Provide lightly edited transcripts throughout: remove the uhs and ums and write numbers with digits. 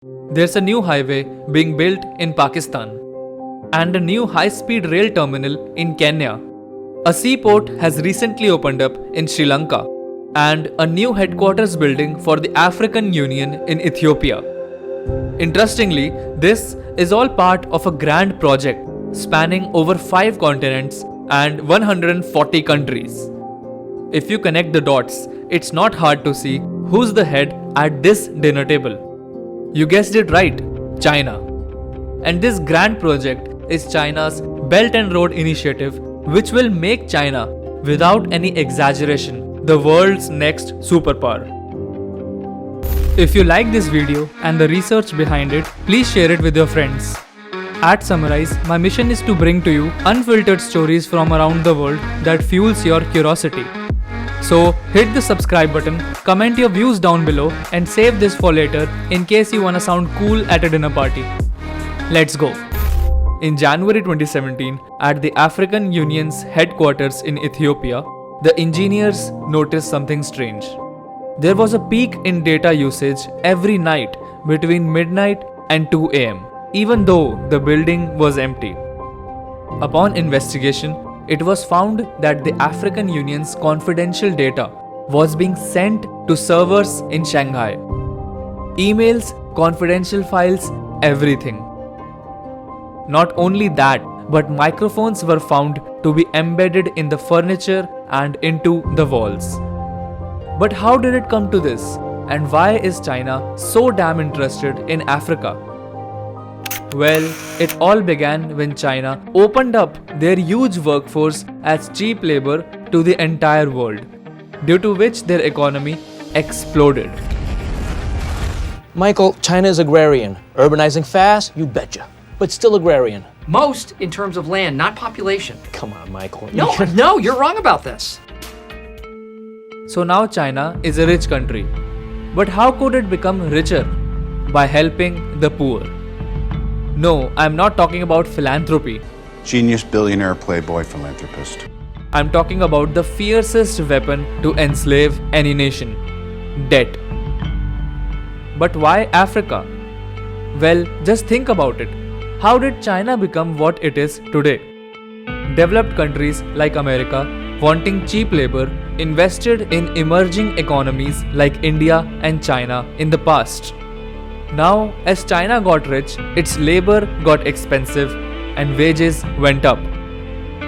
There's a new highway being built in Pakistan and a new high-speed rail terminal in Kenya. A seaport has recently opened up in Sri Lanka and a new headquarters building for the African Union in Ethiopia. Interestingly, this is all part of a grand project spanning over 5 continents and 140 countries. If you connect the dots, it's not hard to see who's the head at this dinner table. You guessed it right, China. And this grand project is China's Belt and Road Initiative, which will make China, without any exaggeration, the world's next superpower. If you like this video and the research behind it, please share it with your friends. At Summarize, my mission is to bring to you unfiltered stories from around the world that fuels your curiosity. So hit the subscribe button, comment your views down below and save this for later in case you wanna sound cool at a dinner party. Let's go. In January 2017, at the African Union's headquarters in Ethiopia, the engineers noticed something strange. There was a peak in data usage every night between midnight and 2 am, even though the building was empty. Upon investigation, it was found that the African Union's confidential data was being sent to servers in Shanghai. Emails, confidential files, everything. Not only that, but microphones were found to be embedded in the furniture and into the walls. But how did it come to this? And why is China so damn interested in Africa? Well, it all began when China opened up their huge workforce as cheap labor to the entire world, due to which their economy exploded. Michael, China is agrarian. Urbanizing fast? You betcha. But still agrarian. Most in terms of land, not population. Come on, Michael. No, you're wrong about this. So now China is a rich country. But how could it become richer? By helping the poor. No, I'm not talking about philanthropy. Genius, billionaire, playboy, philanthropist. I'm talking about the fiercest weapon to enslave any nation: debt. But why Africa? Well, just think about it. How did China become what it is today? Developed countries like America, wanting cheap labor, invested in emerging economies like India and China in the past. Now, as China got rich, its labor got expensive and wages went up.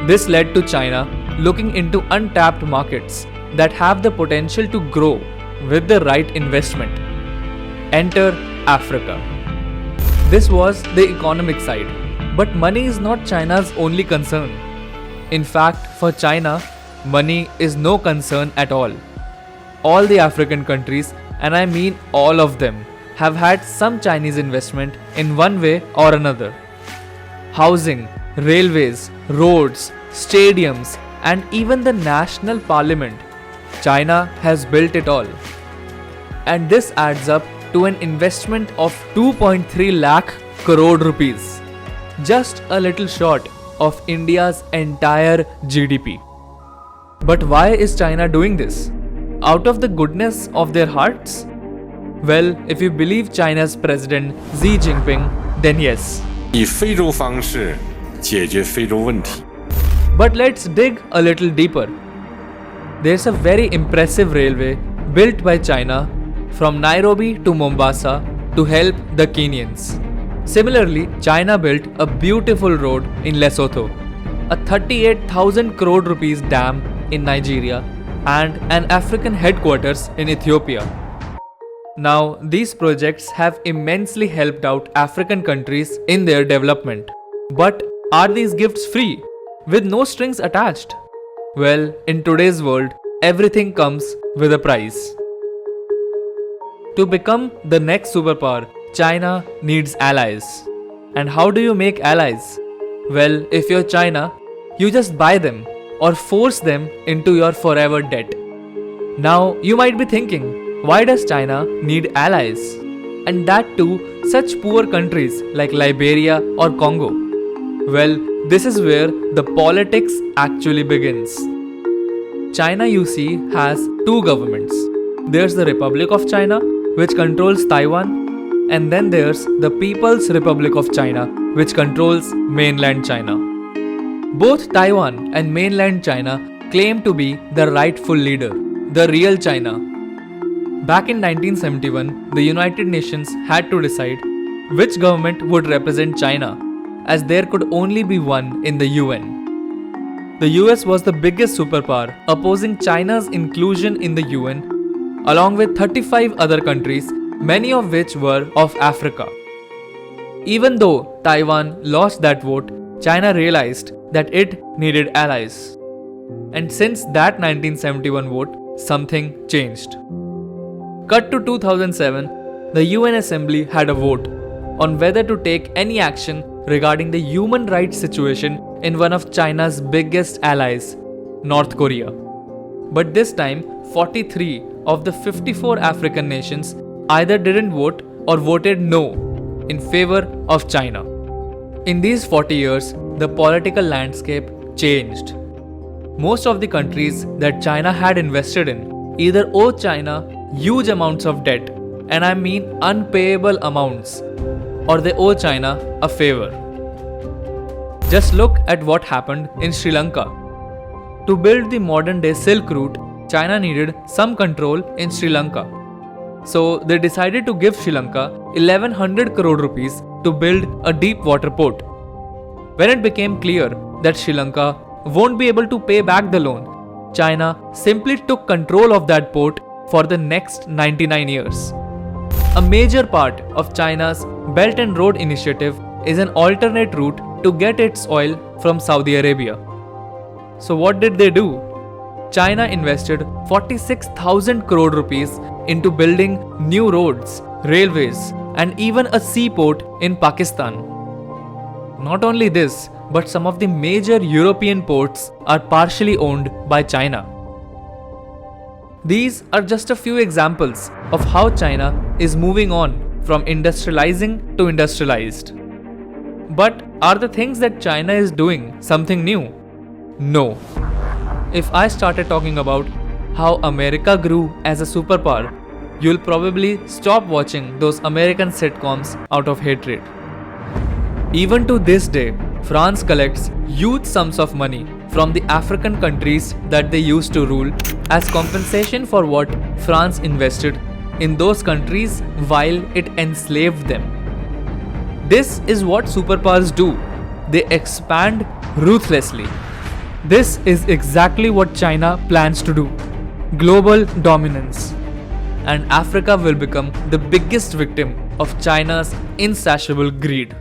This led to China looking into untapped markets that have the potential to grow with the right investment. Enter Africa. This was the economic side, but money is not China's only concern. In fact, for China, money is no concern at all. All the African countries, and I mean all of them, have had some Chinese investment in one way or another. Housing, railways, roads, stadiums, and even the national parliament. China has built it all. And this adds up to an investment of 2.3 lakh crore rupees. Just a little short of India's entire GDP. But why is China doing this? Out of the goodness of their hearts? Well, if you believe China's president Xi Jinping, then yes. 以非洲方式解决非洲问题。 But let's dig a little deeper. There's a very impressive railway built by China from Nairobi to Mombasa to help the Kenyans. Similarly, China built a beautiful road in Lesotho, a 38,000 crore rupees dam in Nigeria, and an African headquarters in Ethiopia. Now, these projects have immensely helped out African countries in their development. But are these gifts free, with no strings attached? Well, in today's world, everything comes with a price. To become the next superpower, China needs allies. And how do you make allies? Well, if you're China, you just buy them or force them into your forever debt. Now, you might be thinking, why does China need allies? And that too, such poor countries like Liberia or Congo. Well, this is where the politics actually begins. China, you see, has two governments. There's the Republic of China, which controls Taiwan, And then there's the People's Republic of China, which controls mainland China. Both Taiwan and mainland China claim to be the rightful leader, the real China. Back in 1971, the United Nations had to decide which government would represent China, as there could only be one in the UN. The US was the biggest superpower, opposing China's inclusion in the UN, along with 35 other countries, many of which were of Africa. Even though Taiwan lost that vote, China realized that it needed allies. And since that 1971 vote, something changed. Cut to 2007, the UN Assembly had a vote on whether to take any action regarding the human rights situation in one of China's biggest allies, North Korea. But this time, 43 of the 54 African nations either didn't vote or voted no in favor of China. In these 40 years, the political landscape changed. Most of the countries that China had invested in either owe China huge amounts of debt, and I mean unpayable amounts, or they owe China a favor. Just look at what happened in Sri Lanka. To build the modern day Silk Route, China needed some control in Sri Lanka. So they decided to give Sri Lanka 1100 crore rupees to build a deep water port. When it became clear that Sri Lanka won't be able to pay back the loan, China simply took control of that port for the next 99 years. A major part of China's Belt and Road Initiative is an alternate route to get its oil from Saudi Arabia. So what did they do? China invested 46,000 crore rupees into building new roads, railways, and even a seaport in Pakistan. Not only this, but some of the major European ports are partially owned by China. These are just a few examples of how China is moving on from industrializing to industrialized. But are the things that China is doing something new? No. If I started talking about how America grew as a superpower, you'll probably stop watching those American sitcoms out of hatred. Even to this day, France collects huge sums of money from the African countries that they used to rule as compensation for what France invested in those countries while it enslaved them. This is what superpowers do. They expand ruthlessly. This is exactly what China plans to do. Global dominance. And Africa will become the biggest victim of China's insatiable greed.